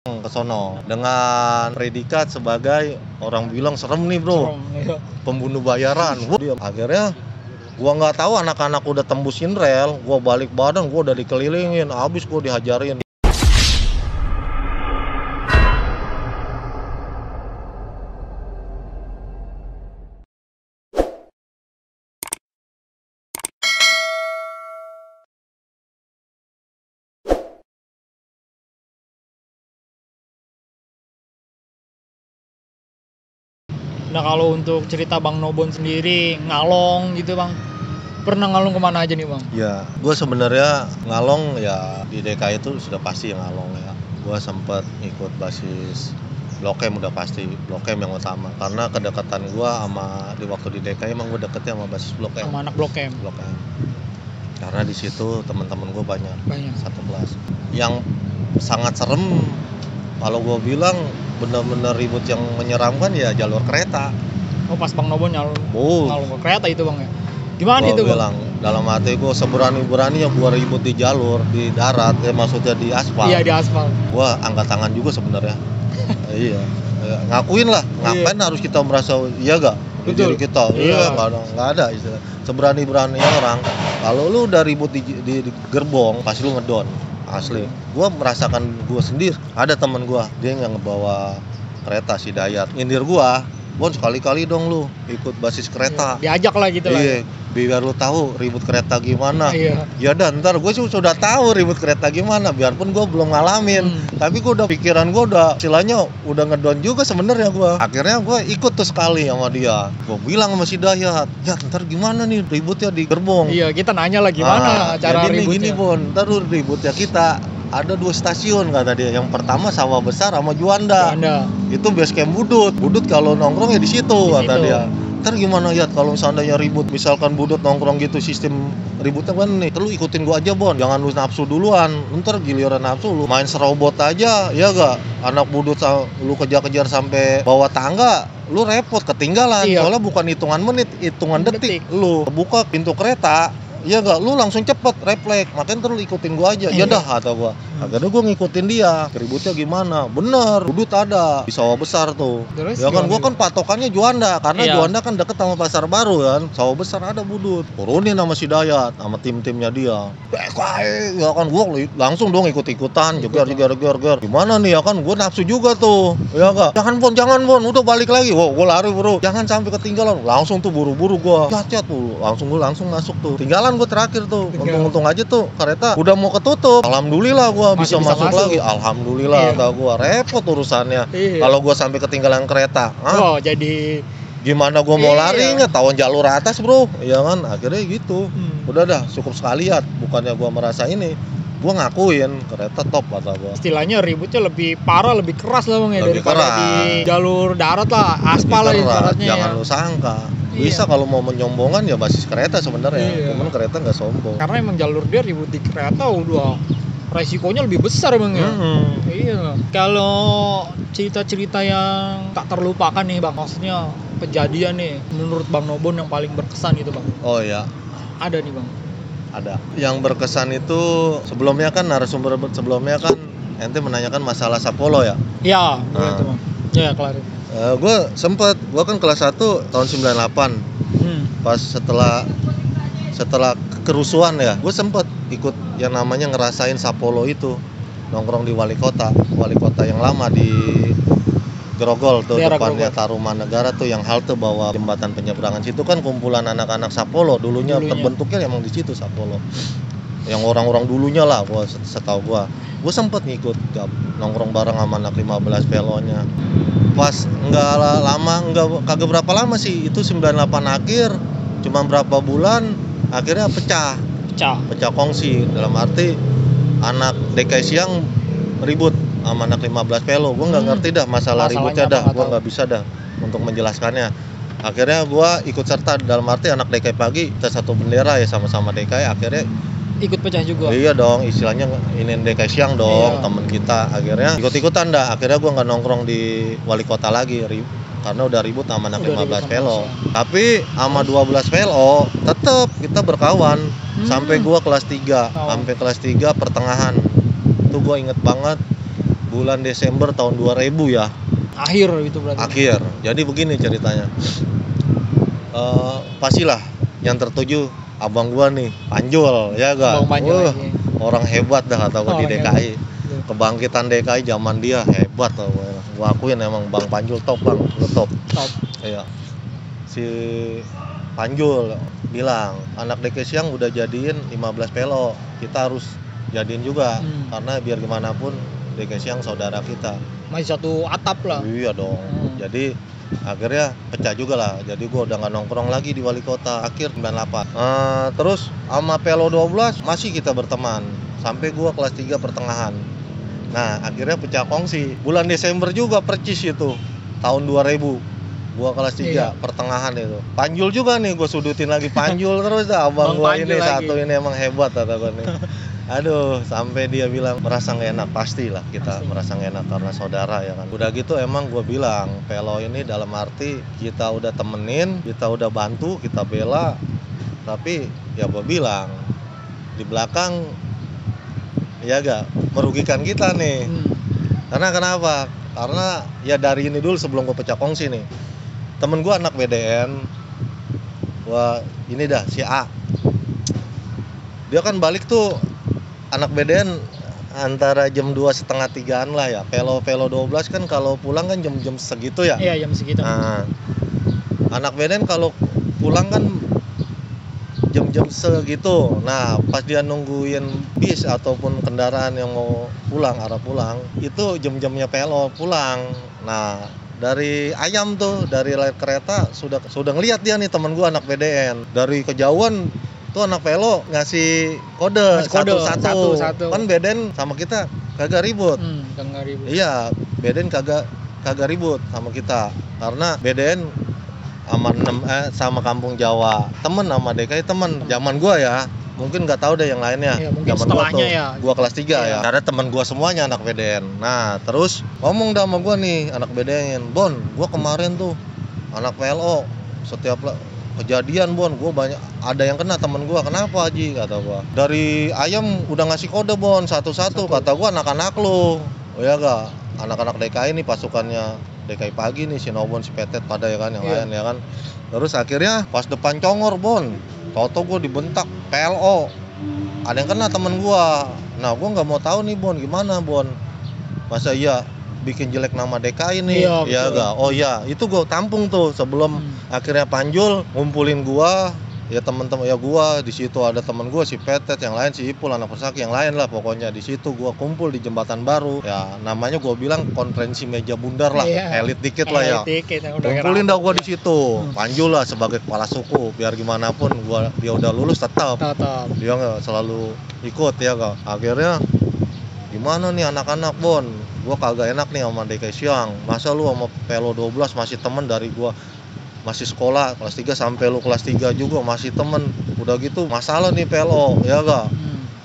ke sono dengan predikat sebagai orang bilang serem nih bro, Iya. pembunuh bayaran. Akhirnya gua nggak tahu anak-anak udah tembusin rel, gua balik badan, gua udah dikelilingin, habis gua dihajarin. Nah kalau untuk cerita Bang Nobon sendiri ngalong gitu Bang, pernah ngalong kemana aja nih Bang? Ya, gue sebenarnya ngalong ya di DKI itu sudah pasti ngalong ya. Gue sempat ikut basis Blok M, udah pasti Blok M yang utama. Karena kedekatan gue sama di waktu di DKI emang gue deketnya sama basis Blok M. Sama anak Blok M. Blok M. Karena di situ teman-teman gue banyak satu kelas. Yang sangat serem kalau gue bilang benar-benar ribut yang menyeramkan ya jalur kereta. Oh pas Bang Nobon ngalong ke kereta itu Bang ya? Gimana Gua itu Bang? bilang dalam hati gue seberani-beraninya gue ribut di jalur, di darat, maksudnya di aspal. Iya di aspal. Gue angkat tangan juga sebenarnya. Iya, ngakuin lah. Ngapain harus kita merasa iya gak? Di diri kita. Iya, nggak ada istilah. Seberani-beraninya orang. Kalau lu udah ribut di gerbong, pasti lu ngedon. Asli. Gue merasakan gue sendiri. Ada teman gue, dia yang ngebawa kereta si Dayat. Nyindir gue, Bon sekali-kali dong lu ikut basis kereta. Diajak lah gitu lah. Iya, biar lu tahu ribut kereta gimana. Iya. Ya dan ntar gue sudah tahu ribut kereta gimana, biarpun gue belum ngalamin. Tapi gue udah pikiran gue udah istilahnya udah ngedon juga sebenarnya gue. Akhirnya gue ikut tuh sekali sama dia. Gue bilang sama si Dayat, ya ntar gimana nih ributnya di gerbong. Iya, kita nanya lah gimana cara jadi ributnya. Gini Bon, ntar ributnya kita ada 2 stasiun kata dia. Yang pertama Sawah Besar sama Juanda. Itu base camp Budut. Budut kalau nongkrong ya di situ kata dia. Ntar gimana ya kalau seandainya ribut, misalkan Budut nongkrong gitu, sistem ributnya kan nih, lu ikutin gua aja Bon, jangan lu nafsu duluan, ntar giliran nafsu lu main serobot aja, ya gak? Anak Budut lu kejar-kejar sampai bawah tangga, lu repot, ketinggalan. Soalnya bukan hitungan menit, hitungan detik. Lu buka pintu kereta, iya gak, lu langsung cepet, refleks, makanya terus ikutin gua aja. Ya dah kata gua. Akhirnya gua ngikutin dia. Ributnya gimana? Bener, Budut ada di Sawah Besar tuh. Terus ya kan gua kan patokannya Juanda, karena Juanda kan deket sama Pasar Baru kan. Sawah Besar ada Budut. Turunin sama si Dayat, sama tim-timnya dia. Ya kan gua langsung dong ikut-ikutan, jeger. Gimana nih ya kan, gua nafsu juga tuh. Ya gak? Jangan Bon, udah balik lagi. Wah, gua lari bro. Jangan sampai ketinggalan. Langsung tuh buru-buru gua. Cat tuh. Gua langsung masuk tuh. Tinggalan gue terakhir tuh, untung aja tuh kereta udah mau ketutup. Alhamdulillah gue bisa masuk lagi. Alhamdulillah, kata gue repot urusannya. Kalau gue sampai ketinggalan kereta, jadi gimana gue mau lari nggak tahu jalur atas bro, ya kan? Akhirnya gitu. Udah dah, cukup sekali ya. Bukannya gue merasa ini, gue ngakuin kereta top kata gue. Istilahnya ributnya lebih parah, lebih keras lah Bang ya, daripada keras. di jalur darat lah, aspal lah ibaratnya. Jangan lu sangka. Bisa kalau mau menyombongan ya basis kereta sebenarnya. Cuman kereta nggak sombong. Karena emang jalur dia ribut di kereta udah resikonya lebih besar Bang ya. Iya. Kalau cerita-cerita yang tak terlupakan nih Bang, maksudnya kejadian nih menurut Bang Nobon yang paling berkesan gitu Bang. Oh iya. Ada nih Bang. Ada. Yang berkesan itu sebelumnya kan narasumber sebelumnya kan ente menanyakan masalah Sapolo ya? Iya, itu Bang. Ya, kelarin. Gue kan kelas 1 tahun 98. Pas setelah kerusuhan ya, gue sempet ikut yang namanya ngerasain Sapolo itu, nongkrong di wali kota yang lama di Grogol tuh, depannya Tarumanegara tuh, yang halte bawah jembatan penyeberangan. Situ kan kumpulan anak-anak Sapolo dulunya. Terbentuknya emang di situ Sapolo. Yang orang-orang dulunya lah, setahu gue sempet ngikut nongkrong bareng sama anak 15 pelonya. Pas kagak berapa lama sih, itu 98 akhir, cuma berapa bulan akhirnya pecah kongsi. Dalam arti anak DKI siang ribut sama anak 15 pelo. Gue nggak ngerti dah masalah ributnya dah, gue nggak bisa dah untuk menjelaskannya. Akhirnya gue ikut serta, dalam arti anak DKI pagi kita satu bendera ya, sama-sama DKI. Akhirnya ikut pecah juga. Iya dong, istilahnya ini DKI siang dong, temen kita. Akhirnya ikut-ikutan dah. Akhirnya gue nggak nongkrong di wali kota lagi, karena udah ribut sama anak 15 pelo. Tapi sama 12 pelo tetep kita berkawan sampai gue kelas 3. Sampai kelas 3 pertengahan. Itu gue inget banget. bulan Desember tahun 2000 ya. Akhir itu berarti. Akhir. Jadi begini ceritanya. Pastilah yang tertuju abang gua nih, Panjul, ya gak? Bang Panjul lagi. Orang hebat dah kata gua di Orang DKI. hebat. Kebangkitan DKI zaman dia hebat tau gua akuin emang Bang Panjul top bang, lu top. Iya. Si Panjul bilang anak DKI Siang udah jadiin 15 pelo, kita harus jadiin juga karena biar gimana pun DKI Siang saudara kita. Masih satu atap lah. Iya dong. Jadi akhirnya pecah juga lah. Jadi gua udah nggak nongkrong lagi di wali kota akhir 98. Terus sama Pelo 12 masih kita berteman sampai gua kelas 3 pertengahan. Nah akhirnya pecah kongsi bulan Desember juga percis itu tahun 2000. Gua kelas 3 pertengahan itu. Panjul juga nih gua sudutin lagi Panjul terus dah abang gua ini satu ini emang hebat kata gua nih. Aduh, sampai dia bilang merasa nggak enak, pastilah kita merasa nggak enak karena saudara ya kan. Udah gitu emang gue bilang Pelo ini dalam arti kita udah temenin, kita udah bantu, kita bela, tapi ya gue bilang di belakang ya gak merugikan kita nih. Karena kenapa? Karena ya dari ini dulu sebelum gue pecah kongsi nih, temen gue anak BDN, wah ini dah si A, dia kan balik tuh anak BDN antara jam 2:30-3-an lah ya. Pelo 12 kan kalau pulang kan jam-jam segitu ya. Iya, jam segitu. Nah, anak BDN kalau pulang kan jam-jam segitu. Nah, pas dia nungguin bis ataupun kendaraan yang mau pulang, arah pulang, itu jam-jamnya Pelo pulang. Nah, dari ayam tuh, dari layar kereta sudah ngelihat dia nih temen gua anak BDN. Dari kejauhan tuh anak Pelo ngasih kode satu-satu. Kan BDN sama kita kagak ribut. Kagak ribut. Iya, BDN kagak ribut sama kita. Karena BDN sama Kampung Jawa temen, sama DKI temen. Zaman gua ya, mungkin nggak tahu deh yang lainnya. Ya, mungkin zaman setelahnya ya. Gua kelas 3 ya. Karena temen gua semuanya anak BDN. Nah, terus ngomong dah sama gua nih anak BDN, "Bon, gua kemarin tuh anak PLO setiap kejadian Bon, gue banyak ada yang kena temen gue." "Kenapa Haji?" kata gue. "Dari ayam udah ngasih kode Bon satu-satu." Kata gue, "Anak-anak lo." "Oh ya gak, anak-anak DKI nih pasukannya DKI pagi nih, si Nobon, si Petet pada ya kan yang lain ya kan." Terus akhirnya pas depan Congor Bon, toto gue dibentak PLO, ada yang kena temen gue. Nah gue nggak mau tahu nih Bon, gimana Bon, masa iya bikin jelek nama DKI nih. Iya gak? Oh ya, itu gue tampung tuh sebelum akhirnya Panjul ngumpulin gua, ya teman-teman ya gua di situ ada teman gua si Petet, yang lain si Ipul anak Persaki, yang lain lah pokoknya di situ gua kumpul di Jembatan Baru. Ya namanya gua bilang konferensi meja bundar lah, elit dikit lah ya. Kumpulin dah gua di situ. Panjul lah sebagai kepala suku, biar gimana pun dia udah lulus tetap. Dia nggak selalu ikut ya gak. Akhirnya gimana nih anak-anak Bon, gua kagak enak nih sama DKI Siang. Masa lu sama Pelo 12 masih temen dari gua masih sekolah kelas 3 sampai lu kelas 3 juga masih temen. Udah gitu masalah nih Pelo ya gak,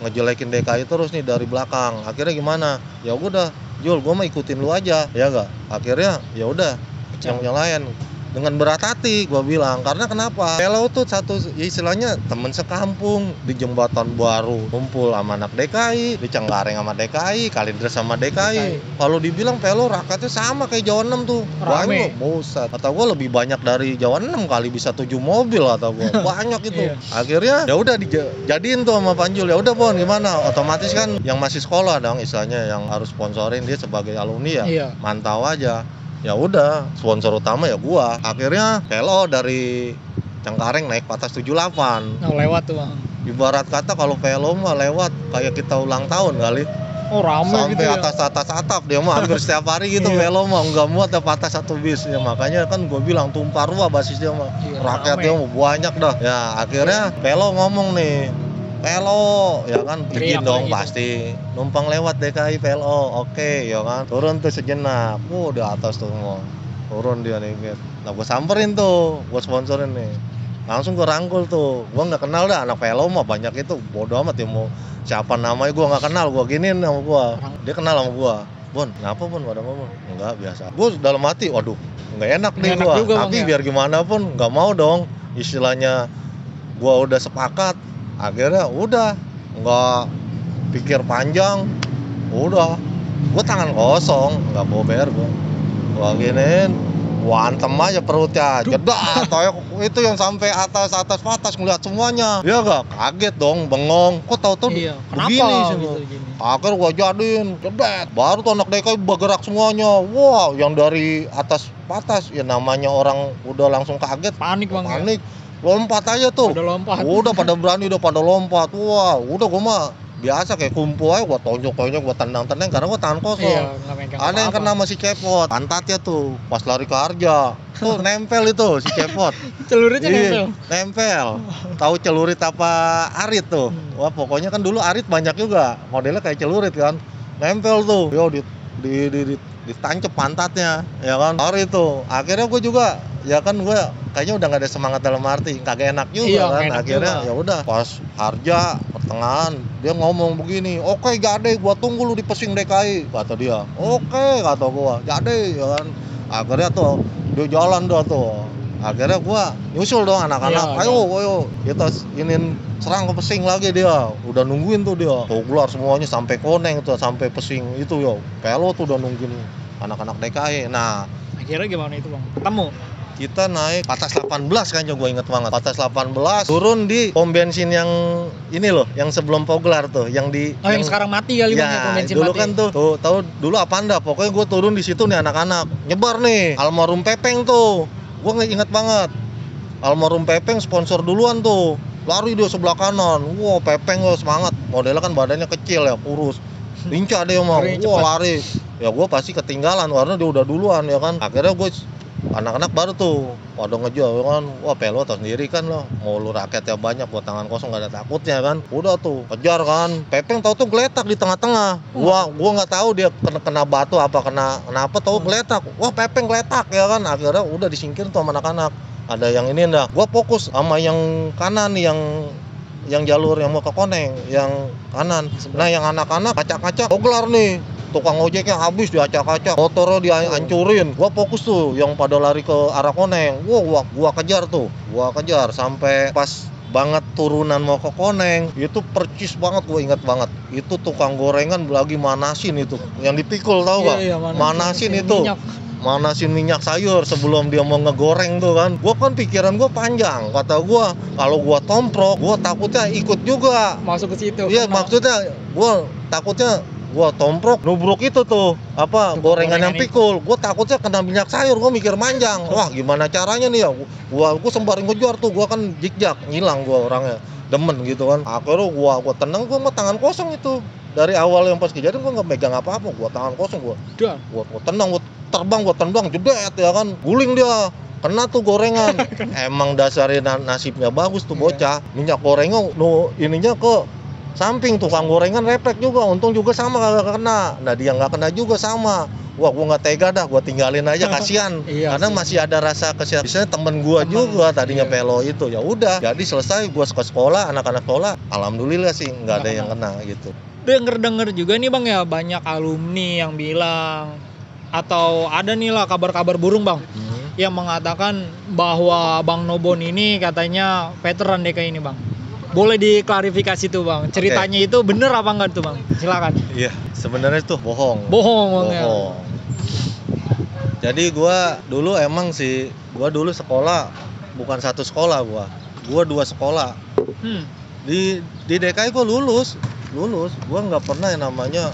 ngejelekin DKI terus nih dari belakang. Akhirnya gimana? Ya udah Jul, gua mah ikutin lu aja ya gak. Akhirnya ya udah yang lain dengan berat hati gua bilang, karena kenapa? Pelo tuh satu istilahnya temen sekampung di Jembatan Baru, kumpul sama anak DKI, di Cengkareng sama DKI, Kalidres sama DKI. Kalau dibilang Pelo rakatnya sama kayak Jawa 6 tuh. Banyak, buset. Atau gua lebih banyak dari Jawa 6 kali, bisa 7 mobil atau gua. Banyak itu. Akhirnya ya udah dijadiin tuh sama Panjul. Ya udah Bon, gimana? Otomatis kan yang masih sekolah dong istilahnya yang harus sponsorin, dia sebagai alumni ya. Mantau aja. Ya udah, sponsor utama ya gua. Akhirnya Pelo dari Cengkareng naik Patas 78. Lewat tuh Bang. Ibarat kata kalau Pelo mah lewat kayak kita ulang tahun kali. Oh rame sampai gitu ya. Atas atap dia mah hampir setiap hari gitu. Pelo mah nggak muat ya patah satu bis ya, makanya kan gua bilang tumpah ruah basis dia mah. Rakyatnya mah banyak dah. Ya akhirnya Pelo ngomong nih, Pelo ya kan, izin dong pasti numpang lewat DKI Pelo, oke ya kan, turun tuh sejenak, di atas tuh mau turun dia nih. Nah gue samperin tuh, gue sponsorin nih, langsung gue rangkul tuh. Gue nggak kenal dah anak Pelo mah banyak itu, bodo amat ya mau siapa namanya gue nggak kenal. Gue giniin sama gue, dia kenal sama gue. Bon, kenapa Bon pada ngomong? Enggak, biasa. Gue dalam hati, waduh nggak enak nih gue, tapi biar gimana pun nggak mau dong, istilahnya gue udah sepakat. Akhirnya udah nggak pikir panjang, udah Gue tangan kosong, nggak bawa bayar gue. Gua giniin, gua antem aja perutnya, jedat, itu yang sampai atas ngeliat semuanya. Dia gak kaget dong, bengong. Kok tahu-tahu begini sih? Akhirnya gua jadiin, jedat. Baru tuh anak DKI bergerak semuanya. Wah, yang dari atas ya namanya orang udah langsung kaget. Panik bang. Panik. Lompat aja tuh. Udah pada berani, udah pada lompat. Wah, udah gua mah biasa kayak kumpul aja, gua tonjok gua tendang karena gua tangan kosong. Iya, ada yang kena masih cepot, pantatnya tuh pas lari ke Harja tuh nempel itu si cepot. Celuritnya nempel. Tahu celurit apa arit tuh? Wah, pokoknya kan dulu arit banyak juga, modelnya kayak celurit kan. Nempel tuh. Yo ditancep pantatnya, ya kan. Hari itu. Akhirnya gua juga ya kan gue kayaknya udah gak ada semangat dalam arti kagak enak juga kan. Akhirnya ya udah pas Harja pertengahan dia ngomong begini, oke Jade gua tunggu lu di Pesing DKI kata dia. Oke kata gua, Jade ya kan. Akhirnya tuh dia jalan dah tuh. Akhirnya gua nyusul dong anak-anak, ayo kita ingin serang ke Pesing lagi. Dia udah nungguin tuh, dia tuh keluar semuanya sampai Koneng tuh, sampai Pesing itu yo. Pelo tuh udah nungguin anak-anak DKI. Nah akhirnya gimana itu bang? Ketemu? Kita naik Patas 18 kayaknya, gue inget banget. Patas 18 turun di pom bensin yang ini loh, yang sebelum Poglar tuh, yang di yang sekarang mati kali bang ya, pom bensin dulu mati. Kan tuh tahu dulu Apanda. Pokoknya gue turun di situ nih, anak-anak nyebar nih. Almarhum Pepeng tuh, gue inget banget. Almarhum Pepeng sponsor duluan tuh. Lari dia sebelah kanan. Wah, Pepeng semangat. Modelnya kan badannya kecil ya, kurus. Lincah dia mau. Wah, lari. Ya gue pasti ketinggalan karena dia udah duluan ya kan. Akhirnya gue anak-anak baru tuh pada ngejar kan. Wah, Pelo tau sendiri kan lo, mau lu raketnya banyak buat tangan kosong gak ada takutnya kan. Udah tuh kejar kan. Pepeng tahu tuh geletak di tengah-tengah. Gua nggak tahu dia kena batu apa kenapa tahu geletak. Wah, Pepeng geletak ya kan. Akhirnya udah disingkir tuh sama anak-anak. Ada yang ini dah. Gua fokus sama yang kanan, yang jalur yang mau ke Koneng, yang kanan. Nah, yang anak-anak kaca-kaca Poglar nih. Tukang ojeknya habis diacak-acak, motornya dihancurin. Gua fokus tuh yang pada lari ke arah Koneng. Gua kejar tuh. Gua kejar sampai pas banget turunan mau ke Koneng. Itu percis banget, gua ingat banget. Itu tukang gorengan lagi manasin itu. Yang dipikul tahu gak? Iya, manasin itu. Manasin minyak sayur sebelum dia mau ngegoreng tuh kan. Gua kan pikiran gua panjang. Kata gua, kalau gua tomprok, gua takutnya ikut juga masuk ke situ. Iya, maksudnya gua takutnya gua tomprok nubruk itu tuh apa gorengan yang pikul. Gua takutnya kena minyak sayur. Gua mikir panjang. Wah, gimana caranya nih ya? Gua sembari ngejar tuh. Gua kan jikjak, ngilang gua orangnya. Demen gitu kan. Akhirnya gua tendang, gua mah tangan kosong itu. Dari awal yang pas kejadian gua enggak megang apa-apa. Gua tangan kosong gua tendang, gua terbang, gua tendang jedet ya kan. Guling dia. Kena tuh gorengan. Emang dasarnya nasibnya bagus tuh bocah. Minyak gorengnya ininya ke samping, tukang gorengan refleks juga, untung juga sama kagak kena. Nah, dia nggak kena juga sama. Wah, gua nggak tega dah, gua tinggalin aja kasihan. Karena masih ada rasa kasihan. Misalnya temen gua juga tadinya Pelo itu, ya udah. Jadi selesai gua ke sekolah, anak-anak sekolah, alhamdulillah sih nggak ada yang kena gitu. Denger juga nih bang ya, banyak alumni yang bilang atau ada nih lah kabar-kabar burung bang, yang mengatakan bahwa Bang Nobon ini katanya veteran DKI ini bang. Boleh diklarifikasi tuh bang, ceritanya itu bener apa enggak tuh bang? Silakan. Iya, sebenarnya tuh bohong. Bohong. Ya. Jadi gua dulu dulu sekolah bukan satu sekolah gua 2 sekolah. Di DKI gua lulus, gua nggak pernah yang namanya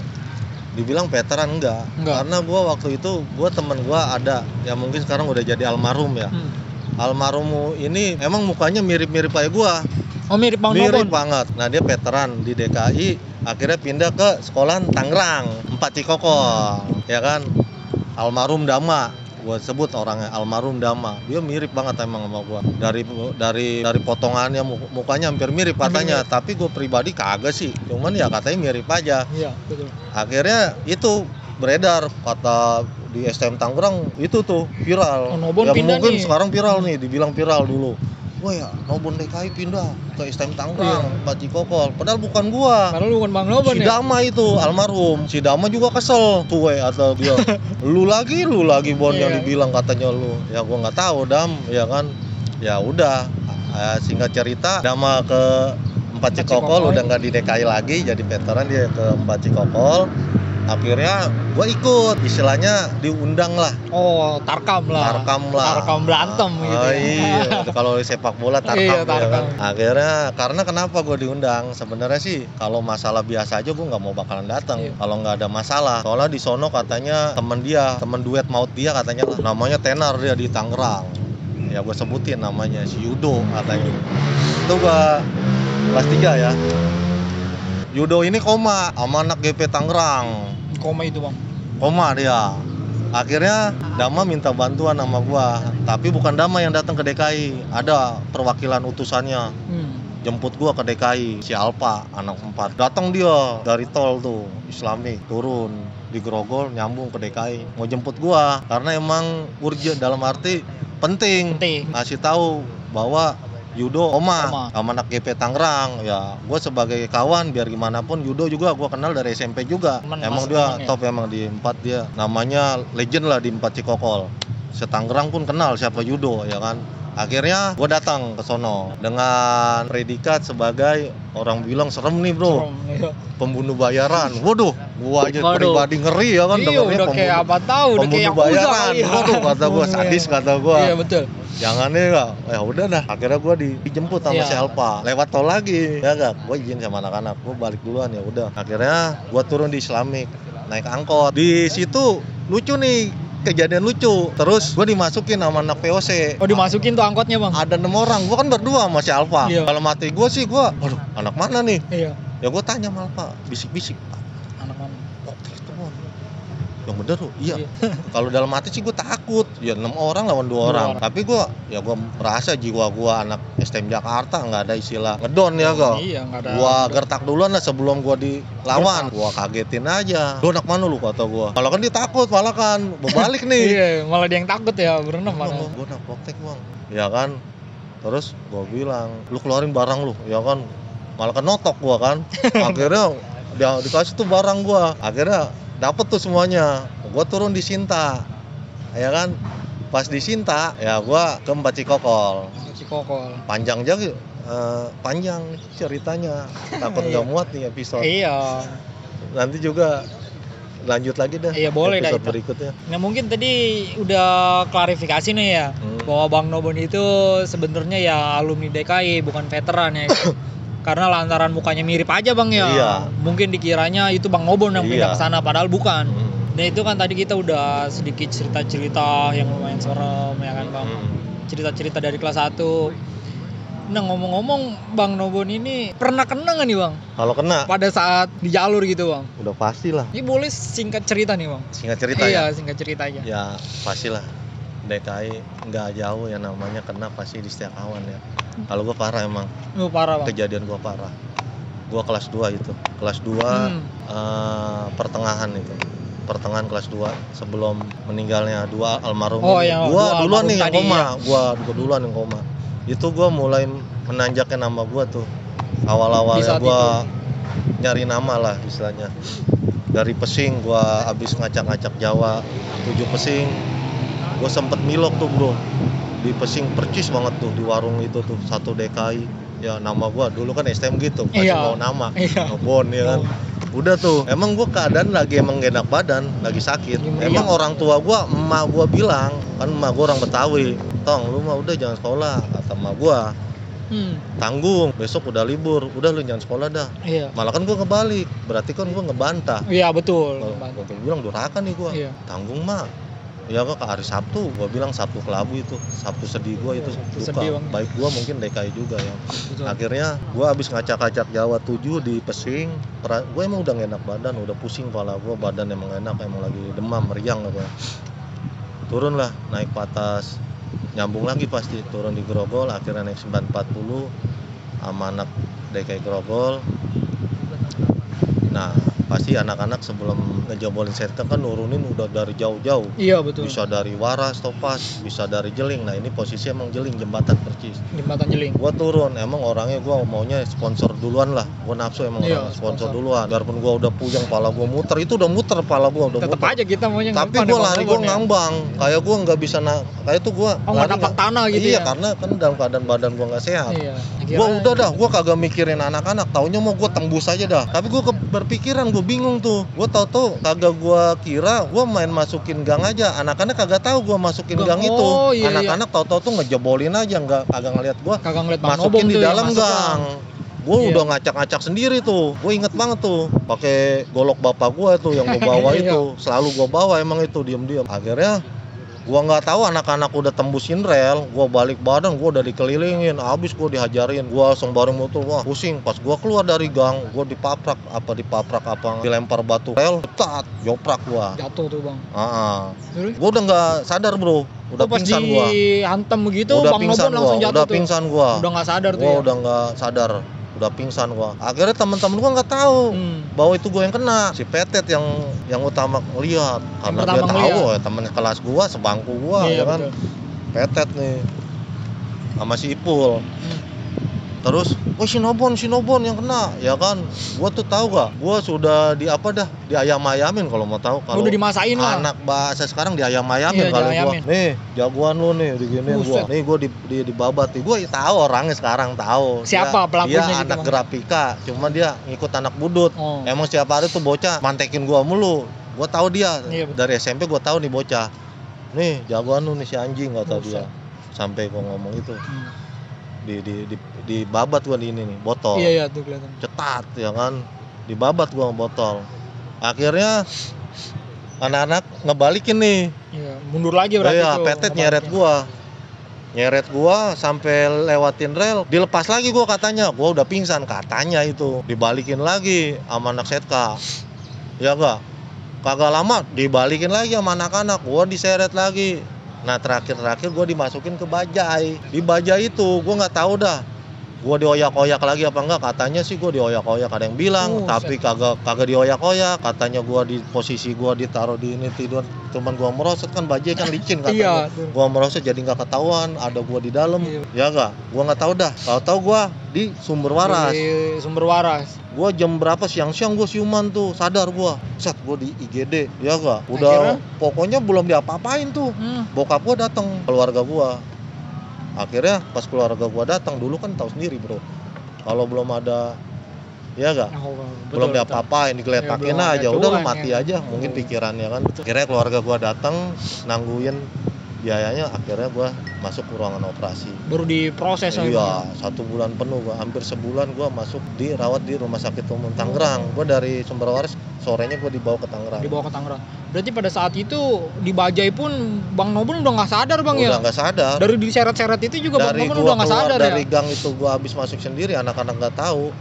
dibilang veteran enggak. Karena gua waktu itu temen gua ada yang mungkin sekarang udah jadi almarhum ya. Almarhum ini emang mukanya mirip-mirip kayak gua. Oh, mirip Bang Nobon? Mirip banget. Nah, dia veteran di DKI, akhirnya pindah ke sekolahan Tangerang, 4 Cikokol, ya kan. Almarhum Dama, gua sebut orangnya almarhum Dama. Dia mirip banget emang sama gua. Dari potongannya mukanya hampir mirip katanya, tapi gua pribadi kagak sih. Cuman ya katanya mirip aja. Iya, betul. Akhirnya itu beredar kata di STM Tangerang itu tuh viral. Nobon yang mungkin nih. Sekarang viral nih, dibilang viral dulu. Wah ya, Nobon DKI pindah ke STM Tangerang, 4 Cikokol. Padahal bukan gua. Padahal bukan Bang Nobon si Dama itu almarhum. Si Dama juga kesel. Tuh atau dia. lu lagi Bon yang dibilang katanya lu. Ya gua nggak tahu Dam, ya kan. Ya udah. Singkat cerita, Dama ke 4 Cikokol udah nggak di DKI lagi, jadi veteran dia ke 4 Cikokol. Akhirnya gue ikut, istilahnya diundang lah. Oh, tarkam lah. Tarkam berantem gitu. Oh iya, kalau sepak bola tarkam, Iya, ya kan. tarkam. Akhirnya karena kenapa gue diundang? Sebenarnya sih kalau masalah biasa aja gue nggak mau bakalan datang. Iya. Kalau nggak ada masalah. Soalnya di sono katanya temen duet maut dia katanya lah. Namanya Tenar, dia di Tangerang. Ya gue sebutin namanya, si Yudo katanya. Itu gue kelas 3 ya. Yudo ini koma sama anak GP Tangerang. Koma itu, Bang. Koma dia. Akhirnya Dama minta bantuan sama gua, tapi bukan Dama yang datang ke DKI, ada perwakilan utusannya. Jemput gua ke DKI, si Alpa, anak 4. Datang dia dari tol tuh, Islamik, turun di Grogol nyambung ke DKI. Mau jemput gua karena emang urgent, dalam arti penting. Ngasih tahu bahwa Yudo sama anak GP Tangerang. Ya, gue sebagai kawan biar gimana pun Yudo juga gue kenal dari SMP juga. Emang dia top emang di 4 dia. Namanya legend lah di 4 Cikokol. Setanggerang pun kenal siapa Yudo ya kan. Akhirnya gue datang ke sono dengan predikat sebagai orang bilang serem nih bro, pembunuh bayaran. Waduh, gua aja pribadi ngeri ya kan. Iya, udah kayak apa tahu, udah kayak bayaran. Waduh, kata gua sadis, kata gua. Iya betul. Jangan ya udah dah. Akhirnya gua dijemput sama si Alpa, lewat tol lagi. Ya gak, gua izin sama anak-anak, gua balik duluan ya udah. Akhirnya gua turun di Islamik, naik angkot. Di situ lucu nih. Kejadian lucu, terus gue dimasukin sama anak POC. Oh, dimasukin tuh angkotnya bang? Ada 6 orang, gue kan berdua sama si Alfa. Iya. Kalau mati gue sih gue, aduh anak mana nih? Iya. Ya gue tanya sama Alfa, bisik-bisik. Anak mana? Oh itu bang, yang bener loh, iya. Kalau dalam hati sih gue takut, ya 6 orang lawan 2 orang. Tapi gue merasa jiwa gue anak STM Jakarta, nggak ada istilah ngedon ya gue. Iya, nggak ada. Gue gertak duluan lah sebelum gue dilawan. Gue kagetin aja. Lu anak mana lu kata gue. Kalau kan dia takut, malah kan berbalik nih. Iya, malah dia yang takut ya berenam mana. Gue anak Proptek bang, ya kan. Terus gue bilang, lu keluarin barang lu, ya kan. Malah kan notok gue kan. Akhirnya dia dikasih tuh barang gue. Akhirnya dapet tuh semuanya. Gue turun di Sinta, ya kan. Pas di Sinta, ya gue ke 4 Cikokol. Panjang aja, panjang ceritanya. Takut nggak muat nih episode. Iya. Nanti juga lanjut lagi dah. Iya boleh dah episode berikutnya. Nah mungkin tadi udah klarifikasi nih ya, bahwa Bang Nobon itu sebenarnya ya alumni DKI bukan veteran ya. Karena lantaran mukanya mirip aja bang ya. Iya. Mungkin dikiranya itu Bang Nobon yang pindah ke sana, padahal bukan. Dan itu kan tadi kita udah sedikit cerita-cerita yang lumayan serem ya kan bang. Cerita-cerita dari kelas 1. Nah ngomong-ngomong Bang Nobon ini pernah kena nggak nih bang? Kalau kena? Pada saat di jalur gitu bang? Udah pasti lah. Ini boleh singkat cerita nih bang? Singkat cerita ya? Iya singkat cerita aja. Ya pastilah. DKI nggak jauh ya namanya kena pasti di Setiakawan ya. Kalau gue parah emang. Parah bang. Kejadian gue parah. Gue kelas 2 itu. Kelas 2 pertengahan itu. Pertengahan kelas 2 sebelum meninggalnya 2 almarhum ini. Gue duluan nih yang koma. Gue duluan yang koma. Itu gue mulai menanjakin nama gue tuh. Awal-awalnya gue nyari nama lah istilahnya. Dari Pesing gue abis ngacak-ngacak Jawa 7 Pesing. Gue sempet milok tuh bro. Di Pesing percis banget tuh di warung itu tuh 1 DKI. Ya nama gue dulu kan STM gitu. Kasih mau nama. Ngebon ya kan. Udah tuh, emang gue keadaan lagi emang gak enak badan, lagi sakit. Emang orang tua gue, emak gue bilang, kan emak gue orang Betawi, Tong lu mah udah jangan sekolah, kata emak gue. Tanggung, besok udah libur, udah lu jangan sekolah dah. Malah kan gue kebalik, berarti kan gue ngebantah. Iya betul. Gue bilang durhaka nih gue. Tanggung mak. Ya kok ke hari Sabtu, gue bilang Sabtu kelabu itu, Sabtu sedih gue itu duka. Baik gue mungkin DKI juga ya. Betul. Akhirnya gue abis ngacak-ngacak Jawa 7 di Pesing, gue emang udah gak enak badan, udah pusing kepala gue, badan emang enak, emang lagi demam, meriang gue. Turun lah, naik patas, nyambung lagi pasti, turun di Grogol, akhirnya naik 940 sama anak DKI Grogol. Nah pasti anak-anak sebelum ngejebolin setan kan nurunin udah dari jauh-jauh. Iya betul. Bisa dari Waras, Topas, bisa dari Jeling. Nah ini posisi emang Jeling, jembatan percis. Jembatan Jeling. Gua turun, emang orangnya gua maunya sponsor duluan lah. Gua nafsu emang sponsor duluan. Biarpun gua udah puyeng, pala gua muter, itu udah muter pala gua udah tetep muter. Aja kita maunya. Tapi gua lari gua ngambang. Kayak gua nggak bisa kayak tuh gua. Nggak napak tanah gitu iya, ya. Karena kan dalam keadaan badan gua nggak sehat. Iya. Gua udah dah, gua kagak mikirin anak-anak. Taunya mau gua tembus aja dah. Tapi gua berpikiran gua tuh bingung tuh. Gue tau kagak gue kira gue main masukin gang aja. Anak-anak kagak tahu gue masukin gang itu. Iya, anak-anak tahu tuh ngejebolin aja, kagak ngeliat gue Bang masukin Nobong di tuh dalam gang. Gue udah ngacak-ngacak sendiri tuh. Gue inget banget tuh. Pakai golok bapak gue tuh yang gue bawa itu. Selalu gue bawa emang itu diam-diam. Akhirnya gua nggak tahu anak-anak udah tembusin rel, gua balik badan, gua udah dikelilingin, abis gua dihajarin, gua langsung bareng motor, wah pusing. Pas gua keluar dari gang, gua dipaprak apa, dilempar batu rel, tat, joprak gua. Jatuh tuh bang. Gua udah nggak sadar bro, udah pingsan gua. Pas dihantam begitu, udah Bang Nobon langsung jatuh udah pingsan gua. Udah nggak sadar tuh gua udah nggak sadar. Udah pingsan gua. Akhirnya teman-teman gua nggak tahu bahwa itu gua yang kena. Si Petet yang utama ngeliat karena dia tahu ya temen kelas gua, sebangku gua ya kan. Betul. Petet nih sama si Ipul. Terus, si Nobon yang kena, ya kan? Gua tuh tahu gak? Gua sudah diayam-ayamin kalau mau tahu. Kalau udah dimasain lah. Anak bahasa sekarang diayam-ayamin kalau gua. Nih, jagoan lu nih, diginiin gua. Nih gua dibabat nih. Gua tahu orangnya sekarang tahu. Siapa pelakunya? Dia anak grafika, cuma dia ngikut anak budut. Emang setiap hari tuh bocah mantekin gua mulu. Gua tahu dia. Dari SMP gua tahu nih bocah. Nih, jagoan lu nih si anjing kata dia. Sampai gua ngomong itu. Dibabat gua di ini nih, botol. Iya tuh kelihatan. Cetat ya kan. Dibabat gua botol. Akhirnya anak-anak ngebalikin nih. Iya, mundur lagi berarti tuh. Iya, Petet nyeret gua sampai lewatin rel, dilepas lagi gua katanya. Gua udah pingsan katanya itu. Dibalikin lagi sama anak setka. Ya enggak? Kagak lama dibalikin lagi sama anak-anak. Gua diseret lagi. Nah terakhir gue dimasukin ke bajai. Di bajai itu gue nggak tahu dah. Gue dioyak-oyak lagi apa enggak? Katanya sih gue dioyak-oyak. Ada yang bilang, tapi kagak dioyak-oyak. Katanya gue di posisi gue ditaruh di ini tidur. Cuman gue merosot kan bajai kan licin katanya. Gue merosot jadi nggak ketahuan. Ada gue di dalam. Ya nggak? Gue nggak tahu dah. Tahu gue di Sumber Waras. Gue jam berapa siang-siang gue siuman tuh, sadar gue, set gue di IGD, ya gak? Udah pokoknya belum diapa-apain tuh. Bokap gue datang, keluarga gue. Akhirnya pas keluarga gue datang, dulu kan tahu sendiri bro, kalau belum ada, ya gak? Belum diapa-apain, digeletakin aja, udah lu mati aja, mungkin pikirannya kan. Akhirnya keluarga gue datang, nangguin biayanya, akhirnya gue masuk ke ruangan operasi. Baru diproses aja. Iya, 1 bulan penuh gua, hampir sebulan gua masuk dirawat di Rumah Sakit Umum Tangerang. Gua dari Sumber Waras, sorenya gua dibawa ke Tangerang. Berarti pada saat itu di bajai pun Bang Nobon udah nggak sadar bang udah nggak sadar. Dari diseret-seret itu juga Bang Nobon udah nggak sadar ya. Dari gang itu gua habis masuk sendiri, anak-anak nggak tahu.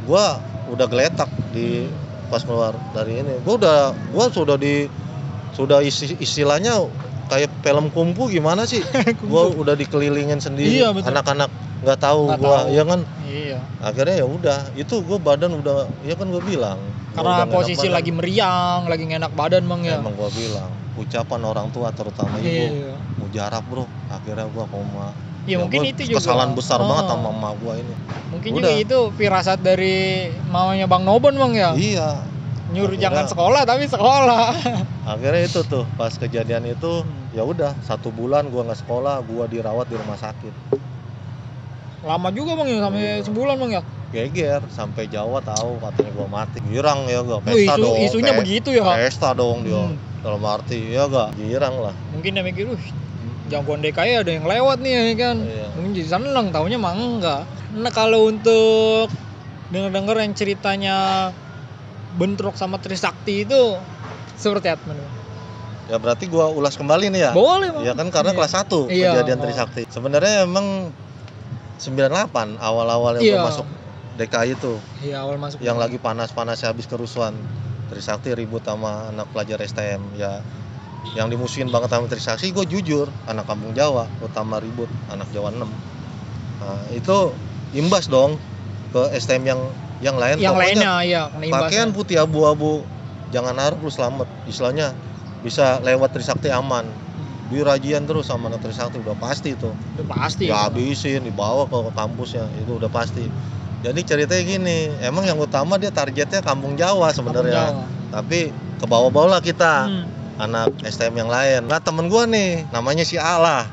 Gua udah geletak di pas keluar dari ini. Gua sudah istilahnya kayak film kungfu gimana sih? Gua udah dikelilingin sendiri. Iya, anak-anak nggak tahu gua, ya kan? Iya. Akhirnya ya udah, itu gua badan udah, ya kan gua bilang. Karena posisi lagi meriang, lagi ngenak badan bang ya. Emang gua bilang, ucapan orang tua terutama ibu, mujarab bro. Akhirnya gua koma. Ya mungkin itu juga kesalahan besar banget sama emak gua ini. Mungkin juga itu firasat dari mamanya Bang Nobon bang ya. Iya. Nyuruh jangan sekolah tapi sekolah. Akhirnya itu tuh pas kejadian itu ya udah 1 bulan gua nggak sekolah, gua dirawat di rumah sakit. Lama juga bang ya, sampai sebulan bang ya. Geger sampai Jawa tahu katanya gua mati. Girang ya gak? Pesta dong. Isunya begitu ya. Pesta dong dia. Dalam arti ya gak? Girang lah. Mungkin dia mikir, jagoan DKI ada yang lewat nih ya kan. Iya. Mungkin jadi seneng, taunya mah enggak. Nah kalau untuk denger-denger yang ceritanya bentrok sama Trisakti itu seperti apa? Ya berarti gua ulas kembali nih ya. Boleh bang. Ya kan karena kelas 1 kejadian Trisakti. Sebenarnya emang 98 awal-awal yang gua masuk DKI itu. Iya, awal masuk. Yang lagi panas-panasnya habis kerusuhan. Trisakti ribut sama anak pelajar STM ya. Yang dimusuhin banget sama Trisakti, gue jujur, anak kampung Jawa, utama ribut, anak Jawa 6. Nah, itu imbas dong ke STM yang lain. Yang lainnya, iya. Pakaian putih abu-abu, jangan harap lu selamat. Istilahnya bisa lewat Trisakti aman. Dirajian terus sama anak Trisakti, udah pasti itu. Udah pasti. Ya habisin, dibawa ke kampusnya, itu udah pasti. Jadi ceritanya gini, emang yang utama dia targetnya kampung Jawa sebenarnya. Tapi ke bawah-bawah lah kita. anak STM yang lain. Nah temen gue nih namanya si A lah.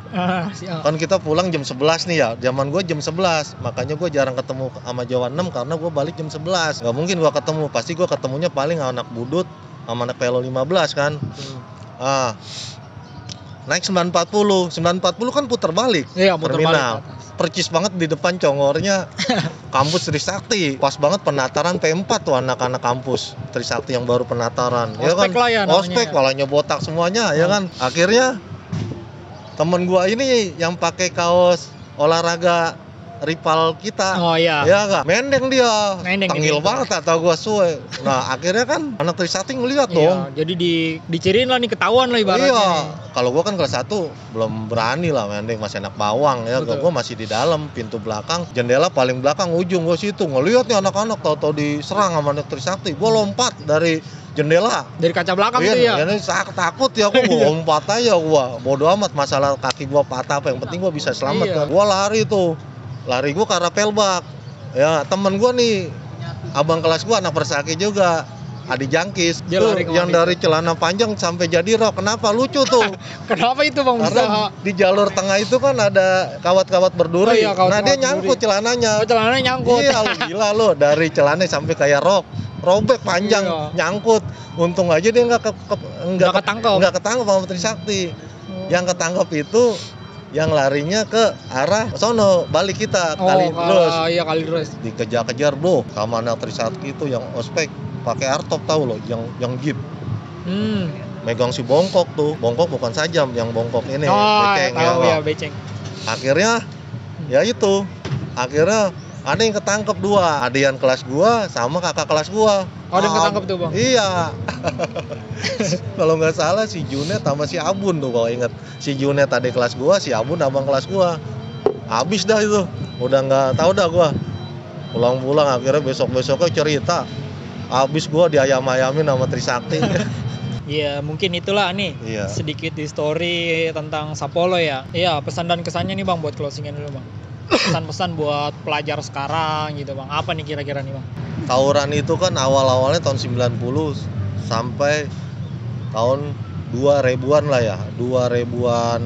Si A. Kan kita pulang jam 11 nih ya. Zaman gue jam 11. Makanya gue jarang ketemu sama Jawa 6 karena gue balik jam 11. Gak mungkin gue ketemu. Pasti gue ketemunya paling anak Budut sama anak PLO 15 kan. Naik 940 kan putar balik. Iya, putar terminal. balik. Percis banget di depan congornya kampus Trisakti. Pas banget penataran P4 tuh anak-anak kampus Trisakti yang baru penataran. Ospek lah ya namanya. Ospek, walanya botak semuanya ya kan. Akhirnya temen gua ini yang pakai kaos olahraga rival kita. Oh iya. Ya enggak? Mendeng dia. Tengil gitu. banget atau gua suwe. Nah, akhirnya kan anak Trisakti ngeliat dong. Jadi diciriin lah nih, ketahuan lah ibaratnya. Iya. Kalau gua kan kelas 1 belum berani lah Mendeng, masih anak bawang ya. Gua masih di dalam pintu belakang, jendela paling belakang ujung gua situ. Ngeliat nih anak-anak tahu-tahu diserang sama anak Trisakti. Gua lompat dari jendela. Dari kaca belakang tuh ya. Ini takut ya aku lompat aja gua. Bodo amat masalah kaki gua patah apa, yang penting gua bisa selamat kan. Gua lari tuh. Lari gue ke arah Pelbak. Ya, temen gue nih, abang kelas gue anak Persaki juga, Adi Jangkis. Dia tuh lari yang dari celana panjang sampai jadi rok. Kenapa? Lucu tuh. Kenapa itu Bang? Karena di jalur tengah itu kan ada kawat-kawat berduri. Iya, kawat dia nyangkut berduri. Celananya. Oh, celananya nyangkut. Iya, lu gila lu, dari celana sampai kayak rok. Robek panjang, nyangkut. Untung aja dia nggak ketangkep sama Trisakti. Yang ketangkep itu yang larinya ke arah sono, balik kita kali terus dikejar-kejar bro sama anak Trisakti itu yang ospek pakai artop, tahu lo, yang jeep megang si bongkok tuh. Bongkok bukan sajam, yang bongkok ini beceng ya, beceng. Akhirnya ada yang ketangkep 2, adian kelas gua sama kakak kelas gua. Ada yang ketangkep tuh Bang? Iya. Kalau nggak salah si Junet sama si Abun tuh, kalau inget. Si Junet adik kelas gua, si Abun abang kelas gua. Habis dah itu. Udah nggak tahu dah gua. Pulang-pulang akhirnya besok-besoknya cerita. Habis gua diayam-ayamin sama Trisakti. Iya, mungkin itulah nih. Iya. Sedikit history tentang Sapolo ya. Iya, pesan dan kesannya nih Bang buat closingan dulu Bang. Pesan-pesan buat pelajar sekarang gitu Bang. Apa nih kira-kira nih Bang? Tawuran itu kan awal-awalnya tahun 90 sampai tahun 2000-an lah ya. 2000-an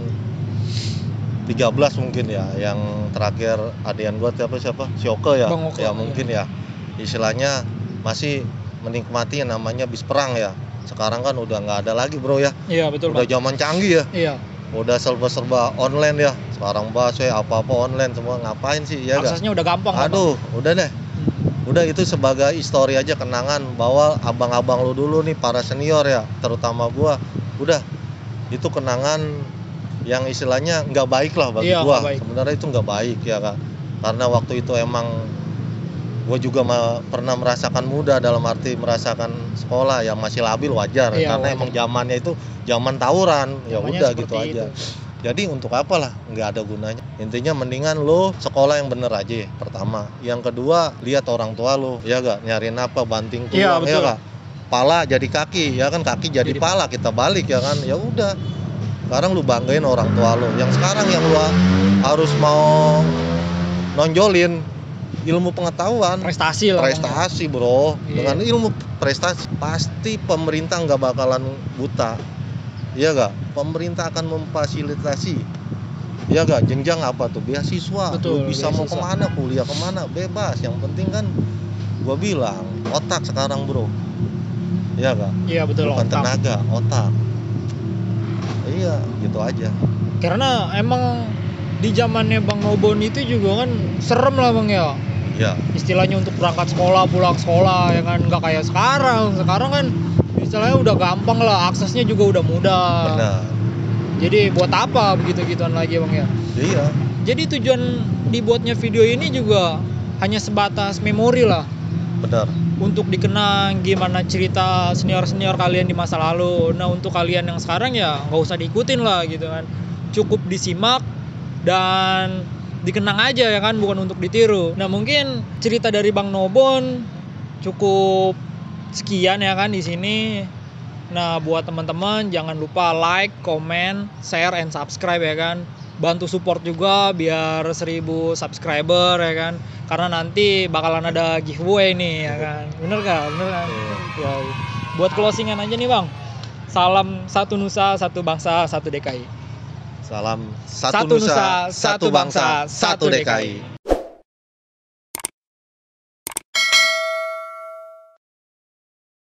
13 mungkin ya. Yang terakhir adian gua siapa? Si Oke ya. Bang Oke, ya mungkin ya. Istilahnya masih menikmati yang namanya bis perang ya. Sekarang kan udah nggak ada lagi bro ya. Iya betul Udah Bang. zaman canggih ya. Iya. Udah serba online ya. Sekarang bahas apa-apa online semua, ngapain sih ya? Aksesnya udah gampang. Aduh, udah deh. Udah itu sebagai histori aja, kenangan bahwa abang-abang lu dulu nih para senior ya, terutama gua, udah itu kenangan yang istilahnya nggak baik lah bagi gua. Sebenarnya itu nggak baik ya Kak. Karena waktu itu emang gua juga pernah merasakan muda, dalam arti merasakan sekolah yang masih labil, wajar karena emang zamannya itu zaman tawuran. Ya udah gitu aja. Jadi untuk apa lah, nggak ada gunanya. Intinya mendingan lo sekolah yang bener aja pertama. Yang kedua, lihat orang tua lo, ya gak, nyariin apa, banting tulang ya gak, pala jadi kaki ya kan, kaki jadi pala, kita balik ya kan. Ya udah, sekarang lu banggain orang tua lo. Yang sekarang yang lu harus mau nonjolin ilmu pengetahuan, prestasi bro. Dengan ilmu prestasi pasti pemerintah nggak bakalan buta. Iya gak? Pemerintah akan memfasilitasi. Iya gak? Jenjang apa tuh? Beasiswa. Lu bisa mau kemana, kuliah kemana, bebas. Yang penting kan gua bilang otak sekarang bro. Iya gak? Iya betul. Bukan otak. Tenaga, otak. Iya, gitu aja. Karena emang di zamannya Bang Nobon itu juga kan serem lah Bang ya. Iya. Istilahnya untuk berangkat sekolah, pulang sekolah ya kan, nggak kayak sekarang. Sekarang kan istilahnya udah gampang lah, aksesnya juga udah mudah. Benar. Jadi buat apa begitu-gituan lagi Bang ya? Iya. Jadi tujuan dibuatnya video ini juga hanya sebatas memori lah. Benar. Untuk dikenang gimana cerita senior-senior kalian di masa lalu. Nah untuk kalian yang sekarang ya nggak usah diikutin lah gitu kan. Cukup disimak dan dikenang aja ya kan, bukan untuk ditiru. Nah mungkin cerita dari Bang Nobon cukup sekian ya kan di sini. Nah buat teman-teman jangan lupa like, comment, share, and subscribe ya kan. Bantu support juga biar 1000 subscriber ya kan. Karena nanti bakalan ada giveaway nih ya kan. Bener kan? Ya. Buat closingan aja nih Bang. Salam satu nusa, satu bangsa, satu DKI. Salam satu nusa, satu bangsa, satu DKI.